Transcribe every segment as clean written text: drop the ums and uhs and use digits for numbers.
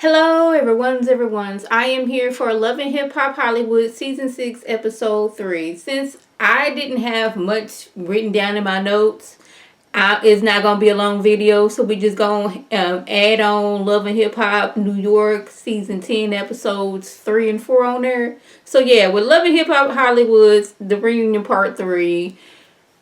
Hello, everyone's. I am here for Love and Hip Hop Hollywood Season 6, Episode 3. Since I didn't have much written down in my notes, it's not going to be a long video, so we just going to add on Love and Hip Hop New York Season 10, Episodes 3 and 4 on there. So yeah, with Love and Hip Hop Hollywood's The Reunion Part 3,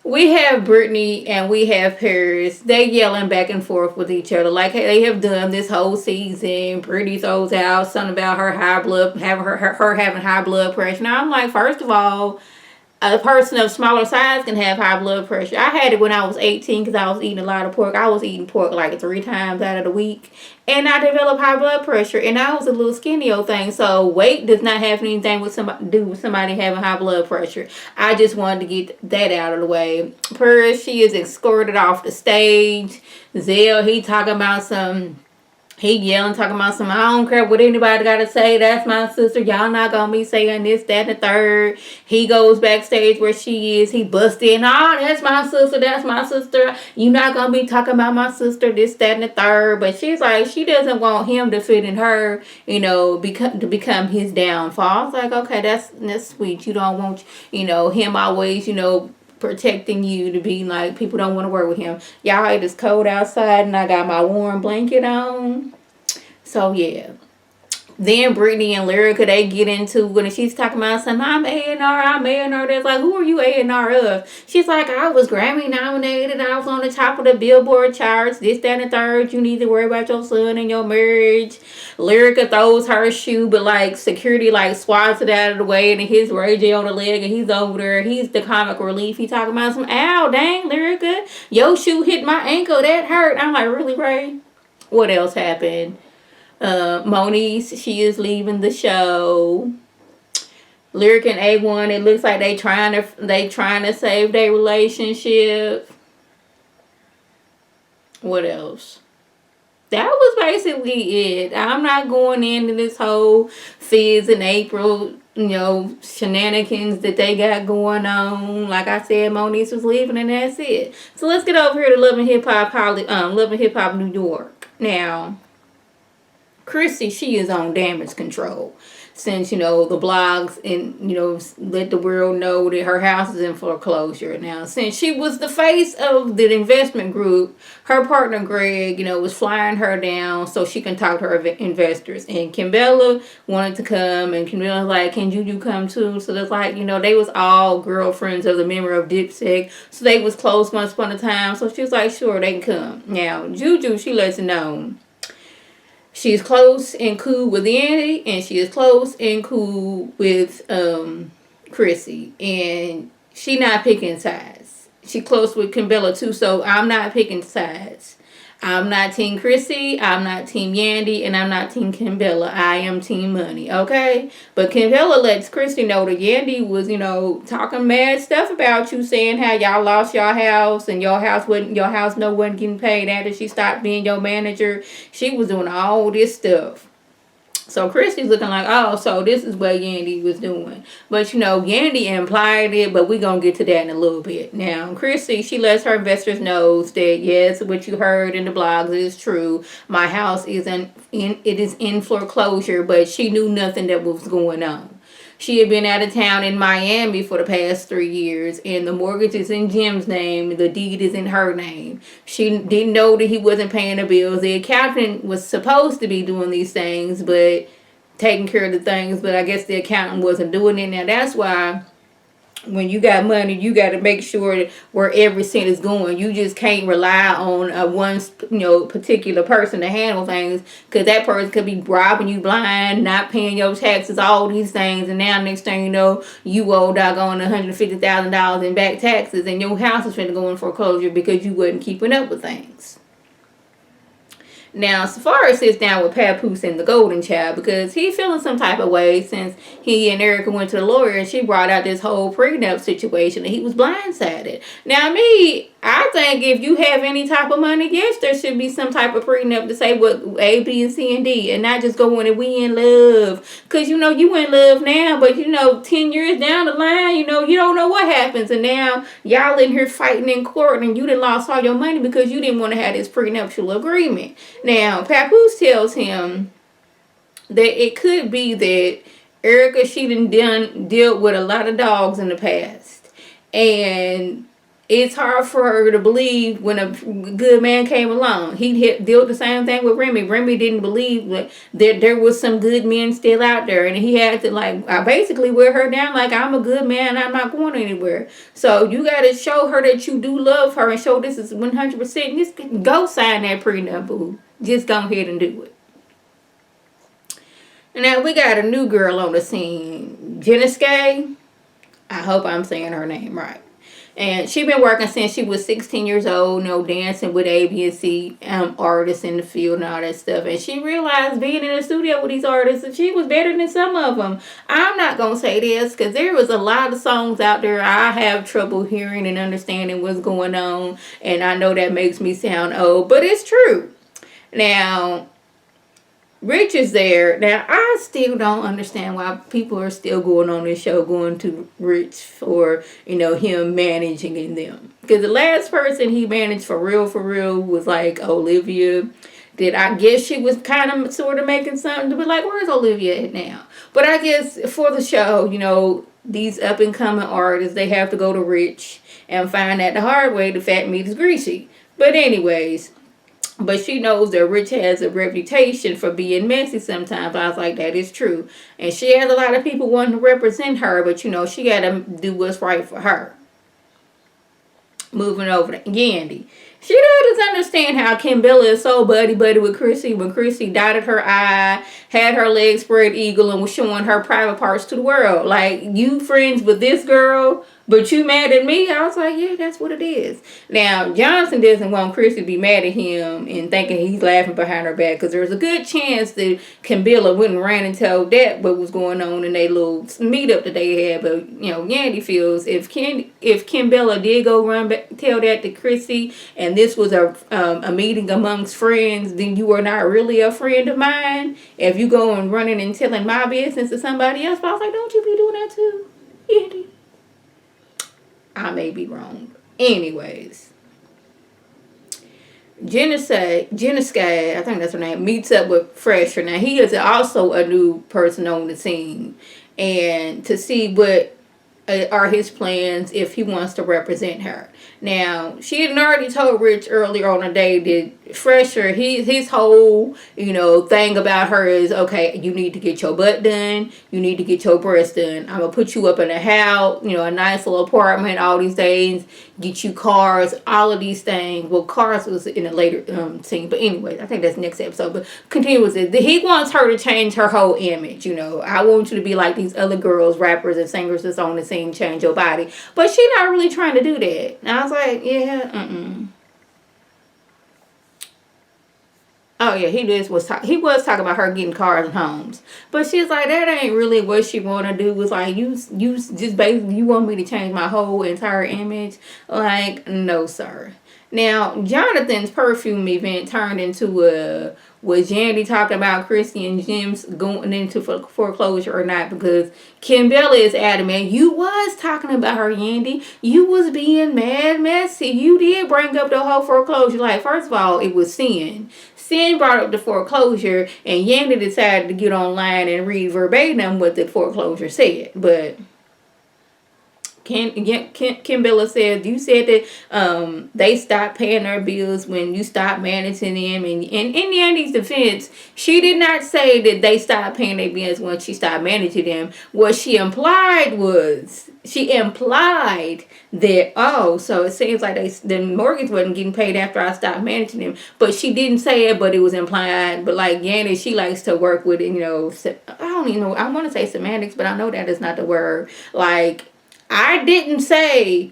we have Brittany and we have Paris. They yelling back and forth with each other like they have done this whole season. Brittany throws out something about her high blood, having her having high blood pressure. Now I'm like, first of all, a person of smaller size can have high blood pressure. I had it when I was 18 because I was eating a lot of pork. I was eating pork like 3 times out of the week. And I developed high blood pressure. And I was a little skinny old thing. So weight does not have anything with somebody to do with somebody having high blood pressure. I just wanted to get that out of the way. Purse, she is escorted off the stage. Zell, he talking about he yelling, talking about some, I don't care what anybody got to say. That's my sister. Y'all not going to be saying this, that, and the third. He goes backstage where she is. He busts in. Oh, that's my sister. That's my sister. You not going to be talking about my sister, this, that, and the third. But she's like, she doesn't want him to fit in her, to become his downfall. I was like, okay, that's sweet. You don't want, him always, protecting you to be like people don't want to work with him. Y'all, it is cold outside and I got my warm blanket on. So yeah. Then Brittany and Lyrica, they get into when she's talking about something, I'm A&R, I'm A&R. They're like, who are you A&R of? She's like, I was Grammy nominated. I was on the top of the Billboard charts, this, that, and the third. You need to worry about your son and your marriage. Lyrica throws her shoe, but like security like swats it out of the way and hits Ray J on the leg and he's over there. He's the comic relief. He talking about some, ow, dang, Lyrica, your shoe hit my ankle. That hurt. I'm like, really, Ray? What else happened? Moniece, she is leaving the show. Lyric and A1, it looks like they trying to save their relationship. What else? That was basically it. I'm not going into this whole Fizz and April, shenanigans that they got going on. Like I said, Moniece was leaving and that's it. So let's get over here to Love and Hip Hop New York. Now, Chrissy, she is on damage control since, the blogs and, let the world know that her house is in foreclosure. Now, since she was the face of the investment group, her partner Greg, was flying her down so she can talk to her investors. And Kimbella wanted to come and Kimbella's like, can Juju come too? So it's like, they was all girlfriends of the member of Dipsec. So they was close once upon a time. So she was like, sure, they can come. Now, Juju, she lets it know. She's close and cool with Andy, and she is close and cool with Chrissy. And she not picking sides. She close with Kimbella too, so I'm not picking sides. I'm not Team Chrissy, I'm not Team Yandy, and I'm not Team Kimbella. I am Team Money, okay? But Kimbella lets Chrissy know that Yandy was, talking mad stuff about you, saying how y'all lost your house and your house wasn't getting paid after she stopped being your manager. She was doing all this stuff. So Christy's looking like, oh, so this is what Yandy was doing. But, Yandy implied it, but we're going to get to that in a little bit. Now, Christy, she lets her investors know that, yes, what you heard in the blogs is true. My house is in foreclosure, but she knew nothing that was going on. She had been out of town in Miami for the past 3 years, and the mortgage is in Jim's name. The deed is in her name. She didn't know that he wasn't paying the bills. The accountant was supposed to be doing these things, but taking care of the things, but I guess the accountant wasn't doing it. Now, that's why when you got money, you got to make sure where every cent is going. You just can't rely on one, particular person to handle things, because that person could be robbing you blind, not paying your taxes, all these things, and now next thing you know, you owe doggone $150,000 in back taxes, and your house is going to go in foreclosure because you wasn't keeping up with things. Now, Safari sits down with Papoose and the Golden Child because he feeling some type of way since he and Erica went to the lawyer and she brought out this whole prenup situation and he was blindsided. Now, I think if you have any type of money, yes, there should be some type of prenup to say what A, B, and C, and D, and not just go in and we in love. Because, you in love now, but, 10 years down the line, you don't know what happens. And now y'all in here fighting in court and you done lost all your money because you didn't want to have this prenuptial agreement. Now, Papoose tells him that it could be that Erica, she done dealt with a lot of dogs in the past, and it's hard for her to believe when a good man came along. He dealt the same thing with Remy. Remy didn't believe that there was some good men still out there, and he had to basically wear her down like, I'm a good man, I'm not going anywhere. So you got to show her that you do love her and show this is 100%. Just go sign that prenup, boo. Just go ahead and do it. Now we got a new girl on the scene, Jeniske. I hope I'm saying her name right. And she been working since she was 16 years old, dancing with A, B, and C artists in the field and all that stuff. And she realized being in the studio with these artists that she was better than some of them. I'm not going to say this because there was a lot of songs out there I have trouble hearing and understanding what's going on. And I know that makes me sound old, but it's true. Now, Rich is there. Now, I still don't understand why people are still going on this show, going to Rich for, him managing them. Because the last person he managed for real, was like Olivia. That I guess she was kind of sort of making something to be like, where's Olivia at now? But I guess for the show, these up and coming artists, they have to go to Rich and find out the hard way the fat meat is greasy. But anyways, but she knows that Rich has a reputation for being messy sometimes. I was like, that is true. And she has a lot of people wanting to represent her, but she got to do what's right for her. Moving over to Yandy. She doesn't understand how Kimbella is so buddy with Chrissy when Chrissy dotted her I, had her legs spread eagle, and was showing her private parts to the world. Like, you friends with this girl, but you mad at me? I was like, yeah, that's what it is. Now, Johnson doesn't want Chrissy to be mad at him and thinking he's laughing behind her back, because there's a good chance that Kimbella wouldn't ran and tell that what was going on in their little meetup that they had. But, Yandy feels if Kimbella did go run back, tell that to Chrissy, and this was a meeting amongst friends, then you are not really a friend of mine. If you go and running and telling my business to somebody else, but I was like, don't you be doing that too, Yandy? I may be wrong. Anyways, Jeniske, I think that's her name, meets up with Presher. Now, he is also a new person on the scene. And to see what are his plans if he wants to represent her. Now, she had already told Rich earlier on the day that Presher, his whole, thing about her is, okay, you need to get your butt done. You need to get your breasts done. I'm going to put you up in a house, a nice little apartment, all these things, get you cars, all of these things. Well, cars was in a later scene. But anyway, I think that's next episode. But continue with it. He wants her to change her whole image, I want you to be like these other girls, rappers, and singers that's on the scene. Change your body, but she not really trying to do that. And I was like, yeah, oh yeah, he was talking about her getting cars and homes, but she's like, that ain't really what she want to do. Was like, you just basically, you want me to change my whole entire image? Like, no sir. Now, Jonathan's perfume event turned into was Yandy talking about Chrissy and Jim's going into foreclosure or not? Because Kimbella is adamant, you was talking about her, Yandy. You was being mad messy. You did bring up the whole foreclosure. Like, first of all, it was Sin. Sin brought up the foreclosure, and Yandy decided to get online and read verbatim what the foreclosure said. But Kimbella said, you said that they stopped paying their bills when you stopped managing them. And in Yandy's defense, she did not say that they stopped paying their bills when she stopped managing them. What she implied that, so it seems like the mortgage wasn't getting paid after I stopped managing them. But she didn't say it, but it was implied. But like Yandy, she likes to work with, I don't even know, I want to say semantics, but I know that is not the word. Like, I didn't say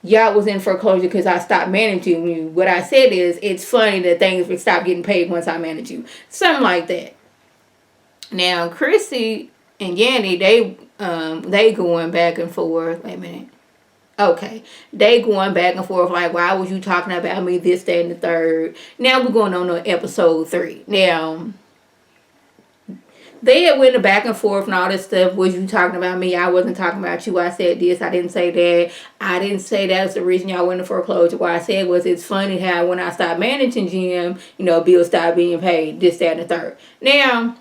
y'all was in foreclosure because I stopped managing you. What I said is, it's funny that things would stop getting paid once I manage you. Something like that. Now, Chrissy and Yandy, they going back and forth. Wait a minute. Okay. They going back and forth like, why was you talking about me, this, that, and the third? Now we're going on to episode 3. Now, they had went back and forth and all this stuff. Was you talking about me? I wasn't talking about you. I said this. I didn't say that. I didn't say that's the reason y'all went to foreclosure. What I said was, it's funny how when I stopped managing Jim, bills stopped being paid. This, that, and the third. Now,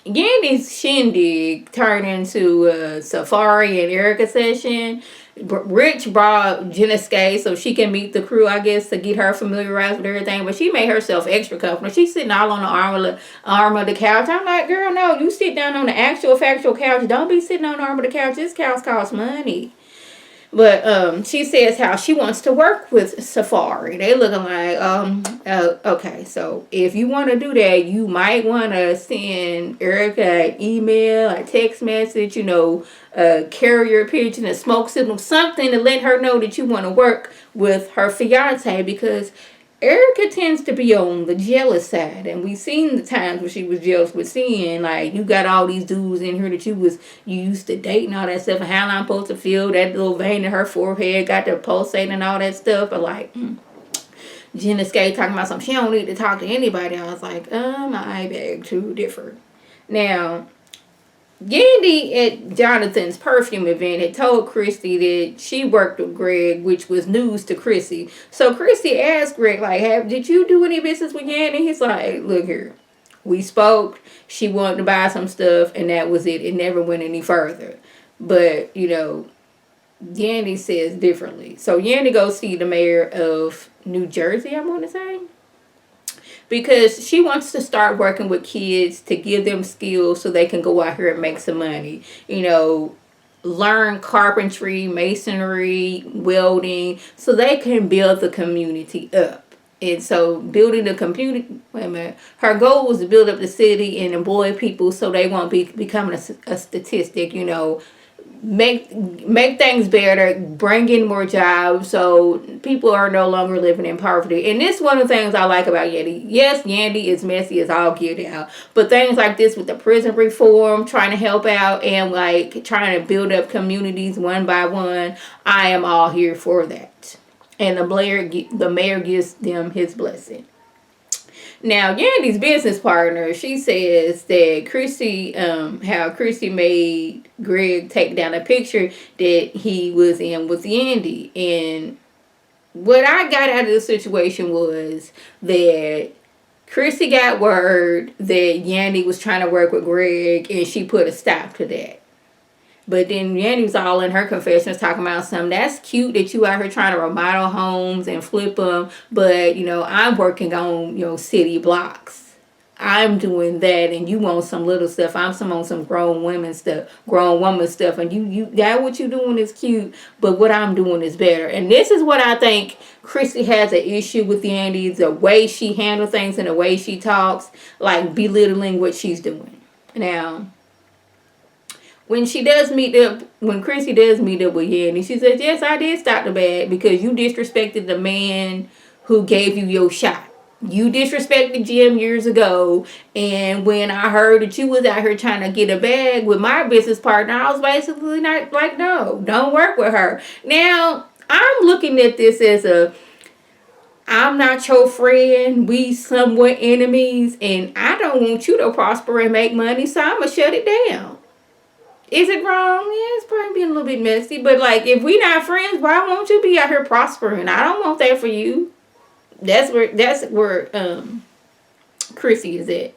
Yandy's shindig turned into a Safari and Erica session. Rich brought Jenna Skye so she can meet the crew, I guess, to get her familiarized with everything. But she made herself extra comfortable. She's sitting all on the arm of the couch. I'm like, girl, no, you sit down on the actual factual couch. Don't be sitting on the arm of the couch. This couch costs money. But she says how she wants to work with Safari. They looking like, okay, so if you want to do that, you might want to send Erica an email, a text message, a carrier pigeon, a smoke signal, something to let her know that you want to work with her fiance, because Erica tends to be on the jealous side, and we've seen the times where she was jealous with seeing, like, you got all these dudes in here that you used to date and all that stuff, and how I'm supposed to feel, that little vein in her forehead got to pulsating and all that stuff, but like, Jenna Skye talking about something, she don't need to talk to anybody. I was like, I beg to differ. Now, Yandy at Jonathan's perfume event had told Christy that she worked with Greg, which was news to Chrissy. So Christy asked Greg, like, did you do any business with Yandy? He's like, look here. We spoke. She wanted to buy some stuff, and that was it. It never went any further. But, Yandy says differently. So Yandy goes see the mayor of New Jersey, I want to say, because she wants to start working with kids to give them skills so they can go out here and make some money. Learn carpentry, masonry, welding, so they can build the community up. And so building the community, her goal was to build up the city and employ people so they won't be becoming a statistic, make things better, bring in more jobs so people are no longer living in poverty. And this is one of the things I like about Yandy. Yes, Yandy is messy as all get out, but things like this with the prison reform, trying to help out and like trying to build up communities one by one, I am all here for that. And the mayor gives them his blessing. Now, Yandy's business partner, she says that how Chrissy made Greg take down a picture that he was in with Yandy. And what I got out of the situation was that Chrissy got word that Yandy was trying to work with Greg, and she put a stop to that. But then Yandy was all in her confessions talking about something. That's cute that you out here trying to remodel homes and flip them. But, I'm working on, city blocks. I'm doing that, and you want some little stuff. I'm on some grown woman stuff. And that what you doing is cute, but what I'm doing is better. And this is what I think Chrissy has an issue with Yandy, the way she handles things and the way she talks, like belittling what she's doing. Now, when Chrissy does meet up with Yandy, she says, yes, I did stop the bag because you disrespected the man who gave you your shot. You disrespected Jim years ago, and when I heard that you was out here trying to get a bag with my business partner, I was basically not like, no, don't work with her. Now, I'm looking at this as I'm not your friend, we somewhat enemies, and I don't want you to prosper and make money, so I'm going to shut it down. Is it wrong? Yeah, it's probably being a little bit messy. But, like, if we not friends, why won't you be out here prospering? I don't want that for you. That's where Chrissy is at.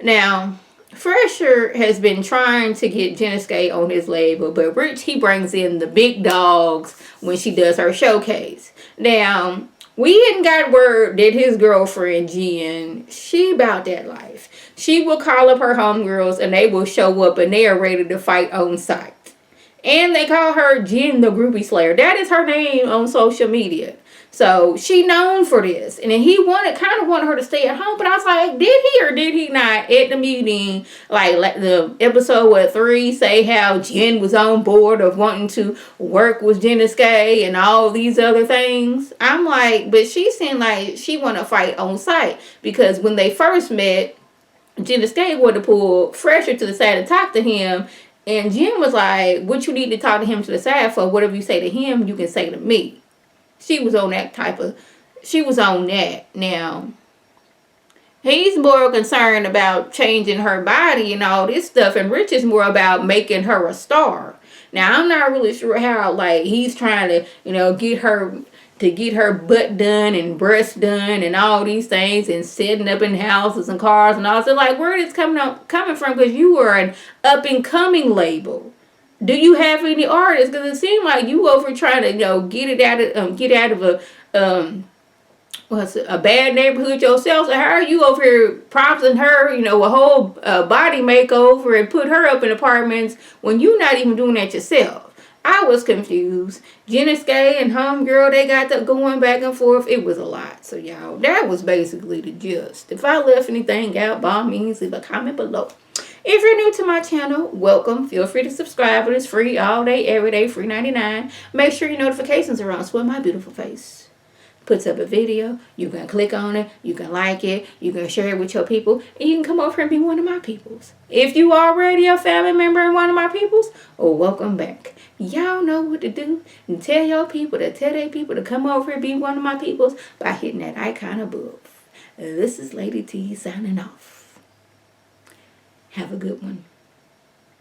Now, Presher has been trying to get Jenna Skye on his label, but Rich, he brings in the big dogs when she does her showcase. Now, we hadn't got word that his girlfriend, Jen, she about that life. She will call up her homegirls and they will show up and they are ready to fight on site. And they call her Jen the Groupie Slayer. That is her name on social media. So she known for this. And then he kind of wanted her to stay at home. But I was like, did he or did he not at the meeting, like the episode with 3, say how Jen was on board of wanting to work with Jenna Skye and all these other things? I'm like, but she seemed like she want to fight on site. Because when they first met, Jenna Skye wanted to pull Presher to the side and talk to him. And Jen was like, what you need to talk to him to the side for? Whatever you say to him, you can say to me. She was on that. Now, he's more concerned about changing her body and all this stuff. And Rich is more about making her a star. Now, I'm not really sure how, like, he's trying to, get her, to get her butt done and breast done and all these things and setting up in houses and cars and all. So like, where is coming from? Because you were an up and coming label. Do you have any artists? Because it seemed like you over trying to get out of a bad neighborhood yourself. So how are you over here prompting her, a whole body makeover and put her up in apartments when you not even doing that yourself? I was confused. Jenna Skay and Homegirl, they got that going back and forth. It was a lot. So, y'all, that was basically the gist. If I left anything out, by all means, leave a comment below. If you're new to my channel, welcome. Feel free to subscribe. It is free all day, every day, free 99. Make sure your notifications are on so when my beautiful face puts up a video, you can click on it, you can like it, you can share it with your people, and you can come over and be one of my peoples. If you already a family member and one of my peoples, welcome back. Y'all know what to do. And tell your people to tell their people to come over and be one of my peoples by hitting that icon above. This is Lady T signing off. Have a good one.